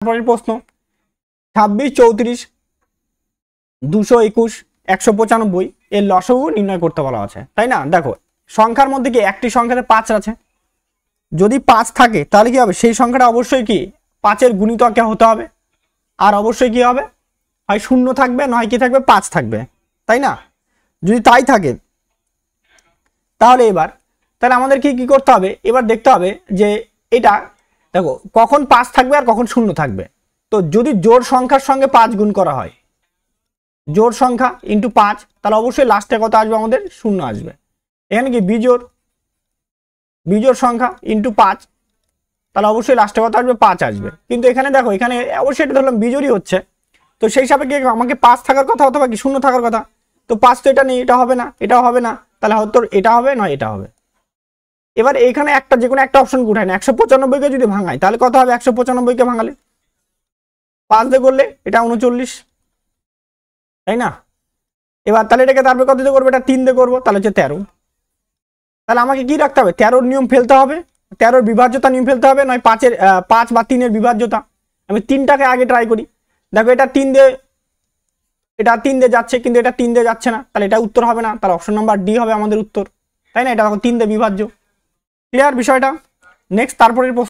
তারপরের প্রশ্ন 26, 34, 221, 195 এর লসাগু নির্ণয় করতে বলা আছে, তাই না? দেখো সংখ্যার মধ্যে কি একটি সংখ্যাতে 5 আছে, যদি 5 থাকে তাহলে কি হবে, সেই সংখ্যাটা অবশ্যই কি 5-এর গুণিতক হতে হবে, আর অবশ্যই কি হবে, হয় 0 থাকবে নয় কি থাকবে 5 থাকবে, তাই না? যদি তাই থাকে তাহলে তাহলে আমাদের কি করতে হবে, এবার দেখতে হবে যে এটা দেখো কখন 5 থাকবে আর কখন 0 থাকবে। তো যদি জোড় সংখ্যার সঙ্গে 5 গুণ করা হয়, জোড় সংখ্যা ইন্টু 5, তাহলে অবশ্যই লাস্টে কত আসবে, আমাদের 0 আসবে। এখানে কি বিজোড় সংখ্যা ইন্টু 5, তাহলে অবশ্যই লাস্টে কত আসবে, 5 আসবে। কিন্তু এখানে দেখো এখানে অবশ্যই এটা ধরলাম বিজোড়ই হচ্ছে, তো সেই হিসাবে কি আমাকে 5 থাকার কথা অথবা কি 0 থাকার কথা, তো 5 তো এটা নেই, এটা হবে না, এটাও হবে না, তাহলে হয়তো এটা হবে নয় এটা হবে। এবার এইখানে একটা যে কোনো একটা অপশন উঠায় না, 195 কে যদি ভাঙাই তাহলে কত হবে, 195 কে ভাঙালে 5 দিয়ে করলে এটা 39, তাই না? এবার তাহলে এটাকে তারপরে কত দিয়ে করবো, এটা 3 দিয়ে করবো, তাহলে হচ্ছে 13। তাহলে আমাকে কি রাখতে হবে, 13-র নিয়ম ফেলতে হবে, 13-র বিভাজ্যতা নিয়ম ফেলতে হবে, নয় 5 বা 3-এর বিভাজ্যতা। আমি 3টাকে আগে ট্রাই করি, দেখো এটা 3 দিয়ে যাচ্ছে, কিন্তু এটা 3 দিয়ে যাচ্ছে না, তাহলে এটা উত্তর হবে না, তাহলে অপশন নাম্বার ডি হবে আমাদের উত্তর, তাই না? এটা 3 দিয়ে বিভাজ্য। ক্লিয়ার বিষয়টা? নেক্সট তারপরের